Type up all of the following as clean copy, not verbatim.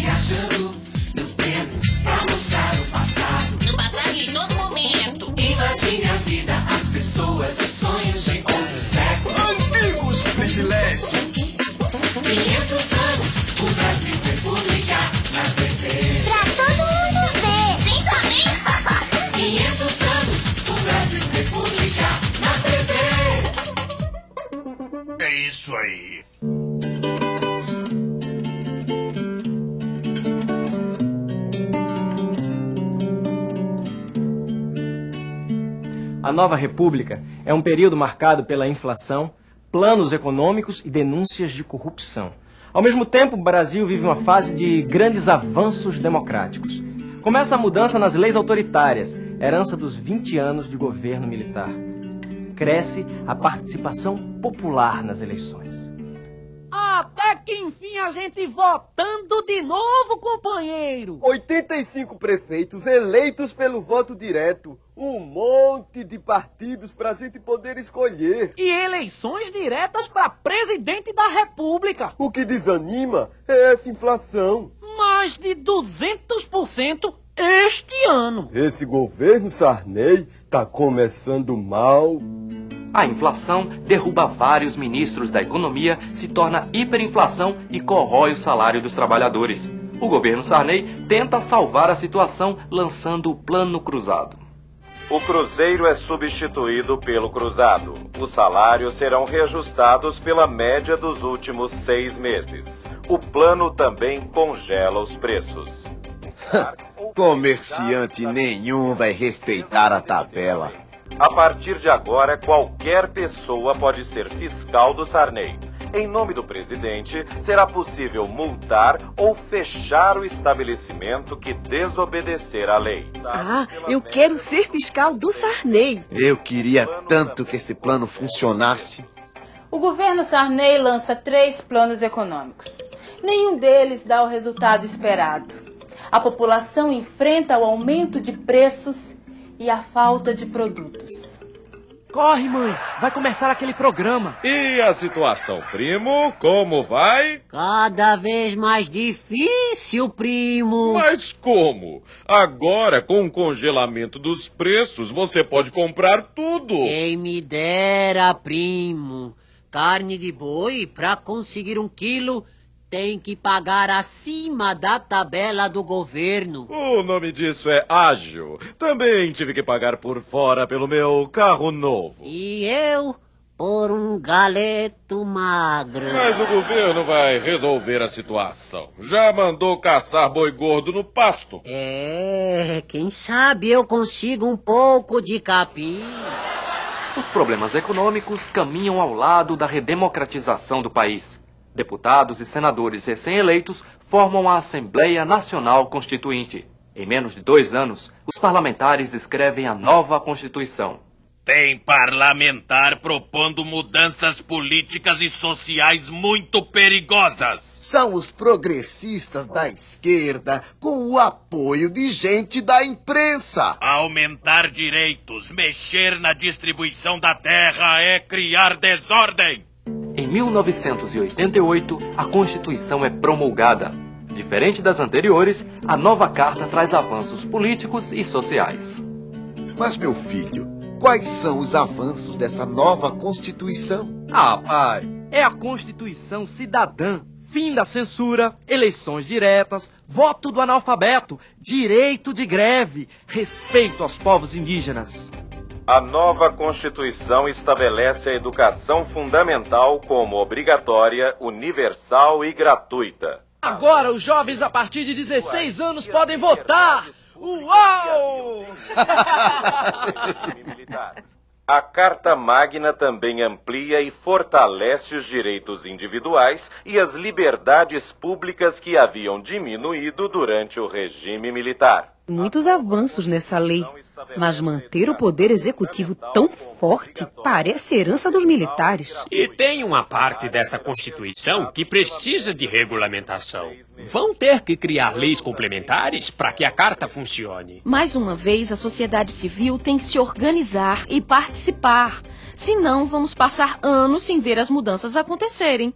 viajando no tempo pra mostrar o passado. No passado e em todo momento. Imagine a vida, as pessoas, os sonhos de outros séculos. Antigos privilégios. 500 anos, o Brasil República na TV. Pra todo mundo ver. Sim, também. 500 anos, o Brasil República na TV. É isso aí. A nova república é um período marcado pela inflação, planos econômicos e denúncias de corrupção. Ao mesmo tempo, o Brasil vive uma fase de grandes avanços democráticos. Começa a mudança nas leis autoritárias, herança dos 20 anos de governo militar. Cresce a participação popular nas eleições. Até que enfim a gente votando de novo, companheiro. 85 prefeitos eleitos pelo voto direto. Um monte de partidos pra gente poder escolher. E eleições diretas para presidente da República. O que desanima é essa inflação. Mais de 200% este ano. Esse governo Sarney tá começando mal. A inflação derruba vários ministros da economia, se torna hiperinflação e corrói o salário dos trabalhadores. O governo Sarney tenta salvar a situação lançando o Plano Cruzado. O cruzeiro é substituído pelo cruzado. Os salários serão reajustados pela média dos últimos 6 meses. O plano também congela os preços. Comerciante nenhum vai respeitar a tabela. A partir de agora, qualquer pessoa pode ser fiscal do Sarney. Em nome do presidente, será possível multar ou fechar o estabelecimento que desobedecer à lei. Ah, eu quero ser fiscal do Sarney. Eu queria tanto que esse plano funcionasse. O governo Sarney lança 3 planos econômicos. Nenhum deles dá o resultado esperado. A população enfrenta o aumento de preços e a falta de produtos. Corre, mãe, vai começar aquele programa. E a situação, primo, como vai? Cada vez mais difícil, primo. Mas como? Agora, com o congelamento dos preços, você pode comprar tudo. Quem me dera, primo. Carne de boi, para conseguir 1 quilo, tem que pagar acima da tabela do governo. O nome disso é ágil. Também tive que pagar por fora pelo meu carro novo. E eu por um galeto magro. Mas o governo vai resolver a situação. Já mandou caçar boi gordo no pasto. Quem sabe eu consigo um pouco de capim. Os problemas econômicos caminham ao lado da redemocratização do país. Deputados e senadores recém-eleitos formam a Assembleia Nacional Constituinte. Em menos de 2 anos, os parlamentares escrevem a nova Constituição. Tem parlamentar propondo mudanças políticas e sociais muito perigosas. São os progressistas da esquerda com o apoio de gente da imprensa. Aumentar direitos, mexer na distribuição da terra é criar desordem. Em 1988, a Constituição é promulgada. Diferente das anteriores, a nova carta traz avanços políticos e sociais. Mas, meu filho, quais são os avanços dessa nova Constituição? Ah, pai, é a Constituição cidadã. Fim da censura, eleições diretas, voto do analfabeto, direito de greve, respeito aos povos indígenas. A nova Constituição estabelece a educação fundamental como obrigatória, universal e gratuita. Agora os jovens a partir de 16 anos podem votar! Uau! A Carta Magna também amplia e fortalece os direitos individuais e as liberdades públicas que haviam diminuído durante o regime militar. Muitos avanços nessa lei, mas manter o poder executivo tão forte parece herança dos militares. E tem uma parte dessa Constituição que precisa de regulamentação. Vão ter que criar leis complementares para que a carta funcione. Mais uma vez, a sociedade civil tem que se organizar e participar. Senão, vamos passar anos sem ver as mudanças acontecerem.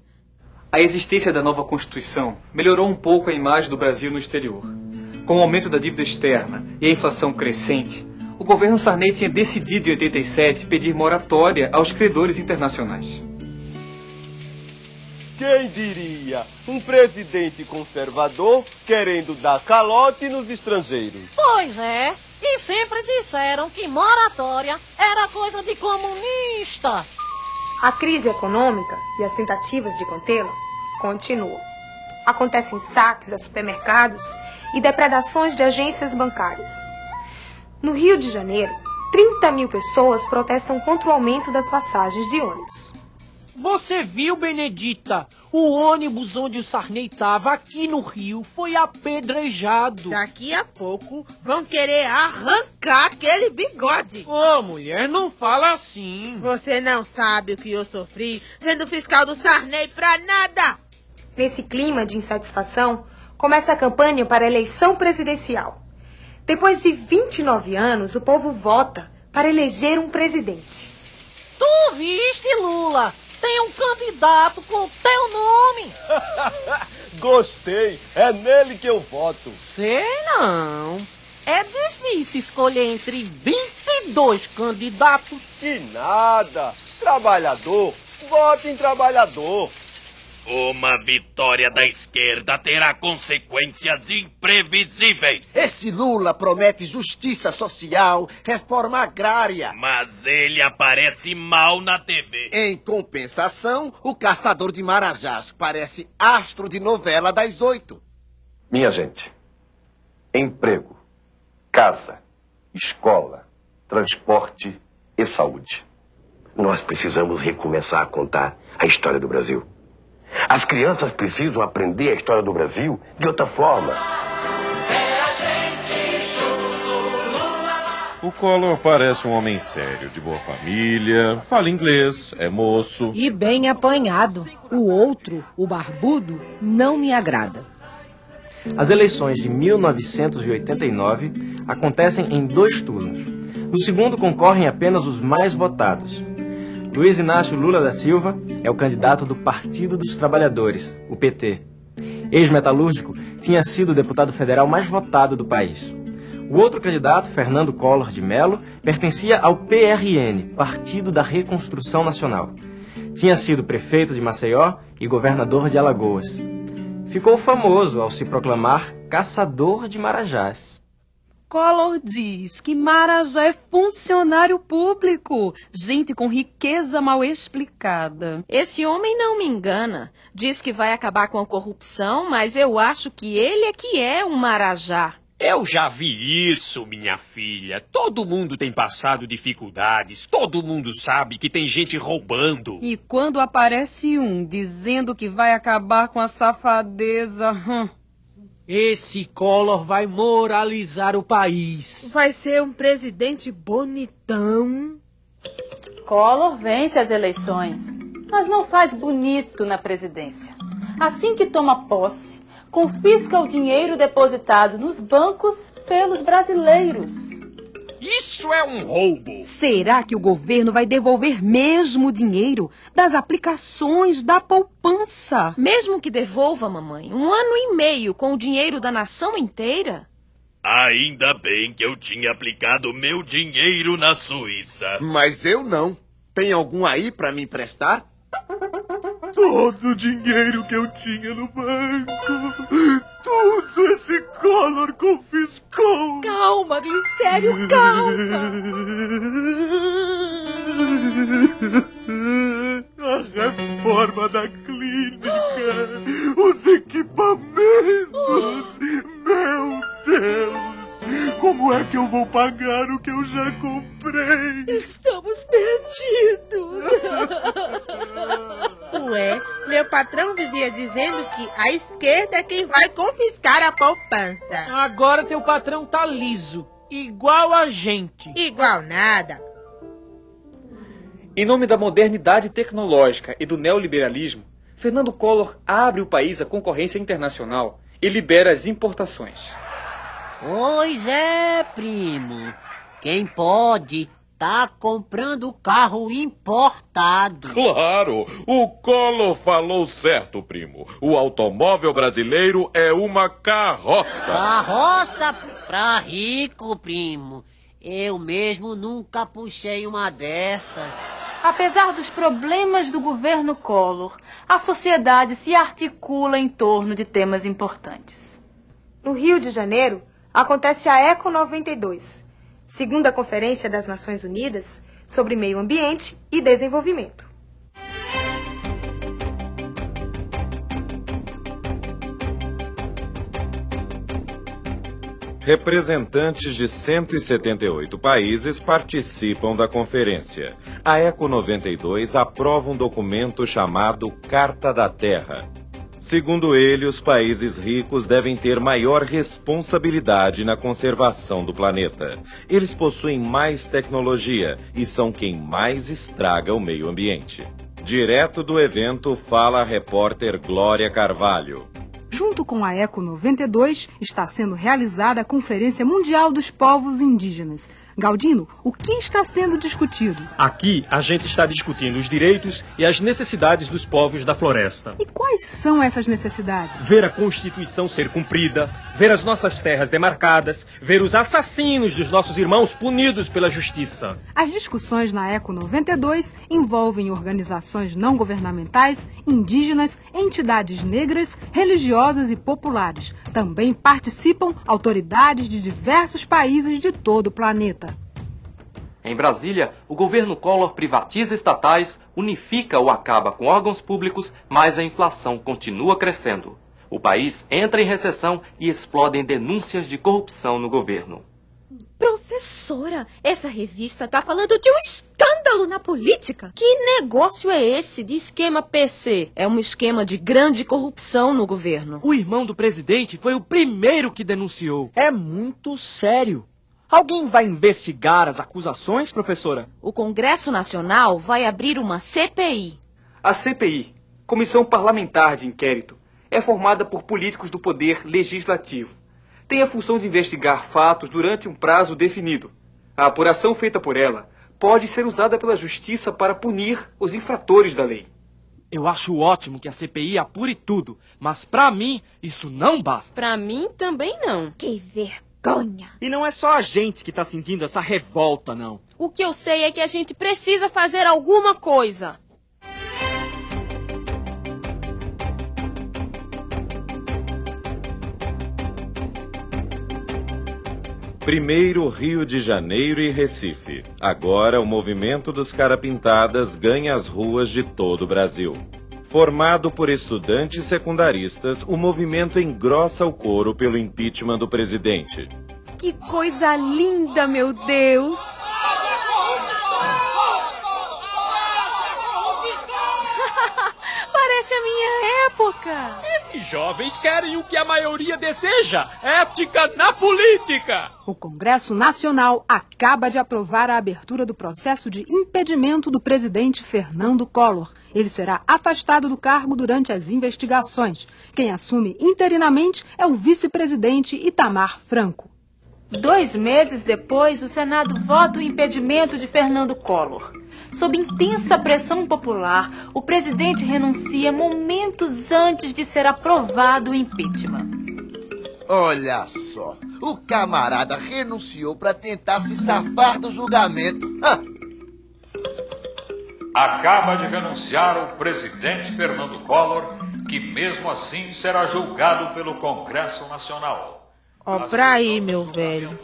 A existência da nova Constituição melhorou um pouco a imagem do Brasil no exterior. Com o aumento da dívida externa e a inflação crescente, o governo Sarney tinha decidido em 87 pedir moratória aos credores internacionais. Quem diria? Um presidente conservador querendo dar calote nos estrangeiros. Pois é. E sempre disseram que moratória era coisa de comunista. A crise econômica e as tentativas de contê-la continuam. Acontecem saques a supermercados e depredações de agências bancárias. No Rio de Janeiro, 30 mil pessoas protestam contra o aumento das passagens de ônibus. Você viu, Benedita? O ônibus onde o Sarney estava aqui no Rio foi apedrejado. Daqui a pouco vão querer arrancar aquele bigode. Ô, mulher, não fala assim. Você não sabe o que eu sofri sendo fiscal do Sarney pra nada. Nesse clima de insatisfação, começa a campanha para a eleição presidencial. Depois de 29 anos, o povo vota para eleger um presidente. Tu viste, Lula? Tem um candidato com teu nome. Gostei, é nele que eu voto. Sei não. É difícil escolher entre 22 candidatos. Que nada. Trabalhador, vote em trabalhador. Uma vitória da esquerda terá consequências imprevisíveis. Esse Lula promete justiça social, reforma agrária. Mas ele aparece mal na TV. Em compensação, o caçador de Marajás parece astro de novela das 8. Minha gente, emprego, casa, escola, transporte e saúde. Nós precisamos recomeçar a contar a história do Brasil. As crianças precisam aprender a história do Brasil de outra forma. O Collor parece um homem sério, de boa família, fala inglês, é moço. E bem apanhado. O outro, o barbudo, não me agrada. As eleições de 1989 acontecem em 2 turnos. No segundo concorrem apenas os mais votados. Luiz Inácio Lula da Silva é o candidato do Partido dos Trabalhadores, o PT. Ex-metalúrgico, tinha sido o deputado federal mais votado do país. O outro candidato, Fernando Collor de Mello, pertencia ao PRN, Partido da Reconstrução Nacional. Tinha sido prefeito de Maceió e governador de Alagoas. Ficou famoso ao se proclamar caçador de Marajás. Collor diz que Marajá é funcionário público, gente com riqueza mal explicada. Esse homem não me engana. Diz que vai acabar com a corrupção, mas eu acho que ele é que é um Marajá. Eu já vi isso, minha filha. Todo mundo tem passado dificuldades. Todo mundo sabe que tem gente roubando. E quando aparece um dizendo que vai acabar com a safadeza... Esse Collor vai moralizar o país. Vai ser um presidente bonitão. Collor vence as eleições, mas não faz bonito na presidência. Assim que toma posse, confisca o dinheiro depositado nos bancos pelos brasileiros. Isso é um roubo. Será que o governo vai devolver mesmo o dinheiro das aplicações da poupança? Mesmo que devolva, mamãe, 1 ano e meio com o dinheiro da nação inteira? Ainda bem que eu tinha aplicado meu dinheiro na Suíça. Mas eu não. Tem algum aí pra me emprestar? Todo o dinheiro que eu tinha no banco, tudo esse Collor confiscou. Calma, Glicério, calma. A reforma da clínica, os equipamentos, meu Deus. Como é que eu vou pagar o que eu já comprei? Estamos perdidos. Ué, meu patrão vivia dizendo que a esquerda é quem vai confiscar a poupança. Agora teu patrão tá liso, igual a gente. Igual nada. Em nome da modernidade tecnológica e do neoliberalismo, Fernando Collor abre o país à concorrência internacional e libera as importações. Pois é, primo. Quem pode, tá comprando carro importado. Claro, o Collor falou certo, primo. O automóvel brasileiro é uma carroça. Carroça pra rico, primo. Eu mesmo nunca puxei uma dessas. Apesar dos problemas do governo Collor, a sociedade se articula em torno de temas importantes. No Rio de Janeiro, acontece a Eco 92, segunda Conferência das Nações Unidas sobre Meio Ambiente e Desenvolvimento. Representantes de 178 países participam da conferência. A Eco 92 aprova um documento chamado Carta da Terra. Segundo ele, os países ricos devem ter maior responsabilidade na conservação do planeta. Eles possuem mais tecnologia e são quem mais estraga o meio ambiente. Direto do evento fala a repórter Glória Carvalho. Junto com a Eco 92, está sendo realizada a Conferência Mundial dos Povos Indígenas. Galdino, o que está sendo discutido? Aqui, a gente está discutindo os direitos e as necessidades dos povos da floresta. E quais são essas necessidades? Ver a Constituição ser cumprida, ver as nossas terras demarcadas, ver os assassinos dos nossos irmãos punidos pela justiça. As discussões na Eco 92 envolvem organizações não governamentais, indígenas, entidades negras, religiosas e populares. Também participam autoridades de diversos países de todo o planeta. Em Brasília, o governo Collor privatiza estatais, unifica ou acaba com órgãos públicos, mas a inflação continua crescendo. O país entra em recessão e explodem denúncias de corrupção no governo. Professora, essa revista tá falando de um escândalo na política. Que negócio é esse de esquema PC? É um esquema de grande corrupção no governo. O irmão do presidente foi o primeiro que denunciou. É muito sério. Alguém vai investigar as acusações, professora? O Congresso Nacional vai abrir uma CPI. A CPI, Comissão Parlamentar de Inquérito, é formada por políticos do poder legislativo. Tem a função de investigar fatos durante um prazo definido. A apuração feita por ela pode ser usada pela justiça para punir os infratores da lei. Eu acho ótimo que a CPI apure tudo, mas pra mim isso não basta. Pra mim também não. Que vergonha. E não é só a gente que tá sentindo essa revolta, não. O que eu sei é que a gente precisa fazer alguma coisa. Primeiro Rio de Janeiro e Recife. Agora o movimento dos Carapintadas ganha as ruas de todo o Brasil. Formado por estudantes secundaristas, o movimento engrossa o coro pelo impeachment do presidente. Que coisa linda, meu Deus! Parece a minha época. Esses jovens querem o que a maioria deseja: ética na política. O Congresso Nacional acaba de aprovar a abertura do processo de impedimento do presidente Fernando Collor. Ele será afastado do cargo durante as investigações. Quem assume interinamente é o vice-presidente Itamar Franco. 2 meses depois, o Senado vota o impedimento de Fernando Collor. Sob intensa pressão popular, o presidente renuncia momentos antes de ser aprovado o impeachment. Olha só, o camarada renunciou para tentar se safar do julgamento. Acaba de renunciar o presidente Fernando Collor, que mesmo assim será julgado pelo Congresso Nacional. Ó, pra aí, meu velho.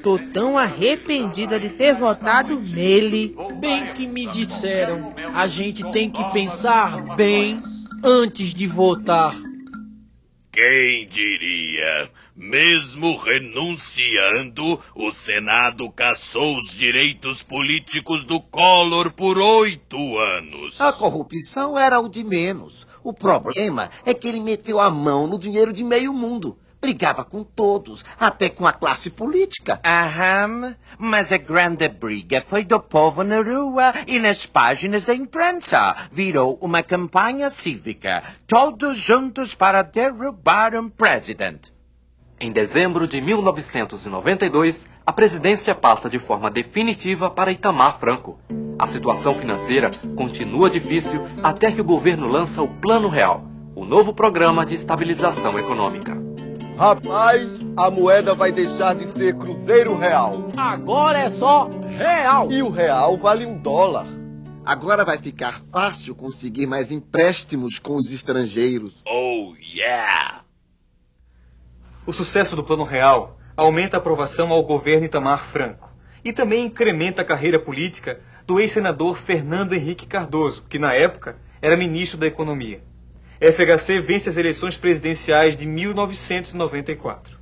Tô tão arrependida de ter votado nele. Bem que me disseram, a gente tem que pensar bem antes de votar. Quem diria? Mesmo renunciando, o Senado cassou os direitos políticos do Collor por 8 anos. A corrupção era o de menos. O problema é que ele meteu a mão no dinheiro de meio mundo. Brigava com todos, até com a classe política. Aham, mas a grande briga foi do povo na rua e nas páginas da imprensa. Virou uma campanha cívica. Todos juntos para derrubar um presidente. Em dezembro de 1992, a presidência passa de forma definitiva para Itamar Franco. A situação financeira continua difícil até que o governo lança o Plano Real, o novo programa de estabilização econômica. Rapaz, a moeda vai deixar de ser cruzeiro real. Agora é só real. E o real vale $1. Agora vai ficar fácil conseguir mais empréstimos com os estrangeiros. Oh, yeah! O sucesso do Plano Real aumenta a aprovação ao governo Itamar Franco e também incrementa a carreira política do ex-senador Fernando Henrique Cardoso, que na época era ministro da Economia. FHC vence as eleições presidenciais de 1994.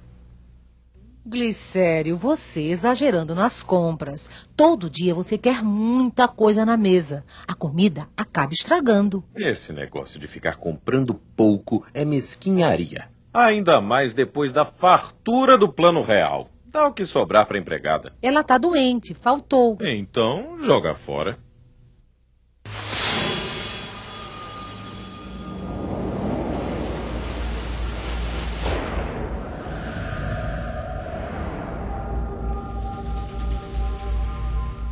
Glicério, você exagerando nas compras. Todo dia você quer muita coisa na mesa. A comida acaba estragando. Esse negócio de ficar comprando pouco é mesquinharia. Ainda mais depois da fartura do Plano Real. Dá o que sobrar para a empregada. Ela tá doente, faltou. Então, joga fora.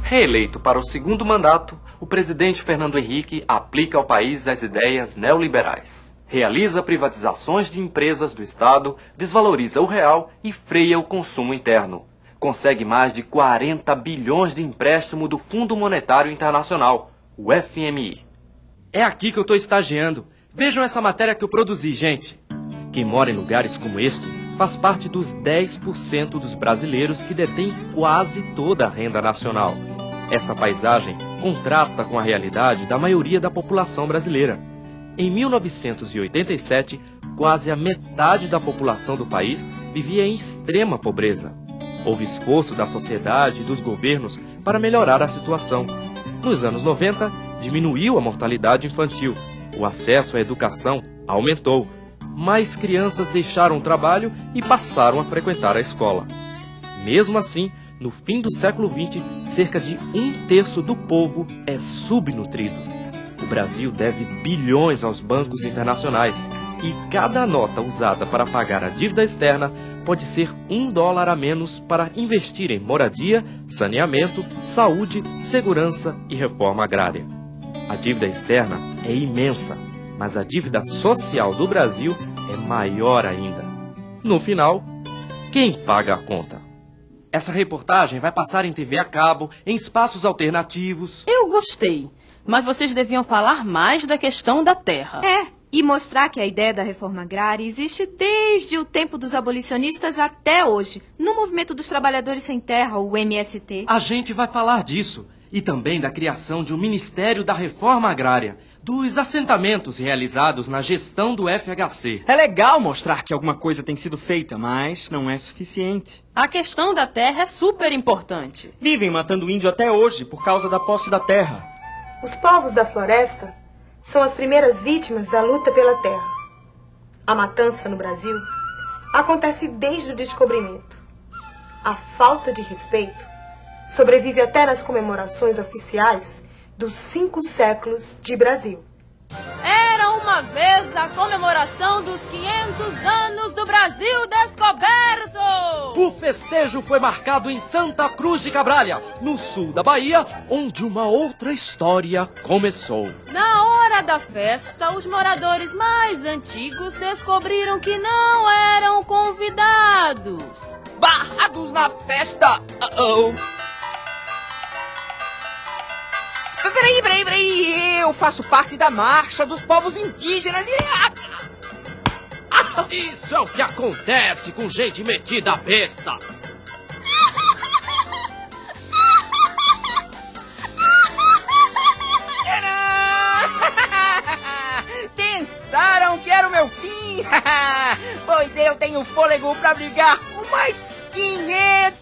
Reeleito para o segundo mandato, o presidente Fernando Henrique aplica ao país as ideias neoliberais. Realiza privatizações de empresas do Estado, desvaloriza o real e freia o consumo interno. Consegue mais de 40 bilhões de empréstimo do Fundo Monetário Internacional, o FMI. É aqui que eu estou estagiando. Vejam essa matéria que eu produzi, gente. Quem mora em lugares como este faz parte dos 10% dos brasileiros que detêm quase toda a renda nacional. Esta paisagem contrasta com a realidade da maioria da população brasileira. Em 1987, quase a metade da população do país vivia em extrema pobreza. Houve esforço da sociedade e dos governos para melhorar a situação. Nos anos 90, diminuiu a mortalidade infantil. O acesso à educação aumentou. Mais crianças deixaram o trabalho e passaram a frequentar a escola. Mesmo assim, no fim do século XX, cerca de 1/3 do povo é subnutrido. O Brasil deve bilhões aos bancos internacionais e cada nota usada para pagar a dívida externa pode ser $1 a menos para investir em moradia, saneamento, saúde, segurança e reforma agrária. A dívida externa é imensa, mas a dívida social do Brasil é maior ainda. No final, quem paga a conta? Essa reportagem vai passar em TV a cabo, em espaços alternativos. Eu gostei, mas vocês deviam falar mais da questão da terra. E mostrar que a ideia da reforma agrária existe desde o tempo dos abolicionistas até hoje, no movimento dos trabalhadores sem terra, o MST. A gente vai falar disso. E também da criação de um Ministério da Reforma Agrária, dos assentamentos realizados na gestão do FHC. É legal mostrar que alguma coisa tem sido feita, mas não é suficiente. A questão da terra é super importante. Vivem matando índio até hoje por causa da posse da terra. Os povos da floresta são as primeiras vítimas da luta pela terra. A matança no Brasil acontece desde o descobrimento. A falta de respeito sobrevive até nas comemorações oficiais dos 5 séculos de Brasil. Era uma vez a comemoração dos 500 anos do Brasil descoberto! O festejo foi marcado em Santa Cruz de Cabralha, no sul da Bahia, onde uma outra história começou. Na hora da festa, os moradores mais antigos descobriram que não eram convidados. Barrados na festa! Peraí, eu faço parte da marcha dos povos indígenas e... Isso é o que acontece com gente metida a besta. Pensaram que era o meu fim? Pois eu tenho fôlego pra brigar por mais 500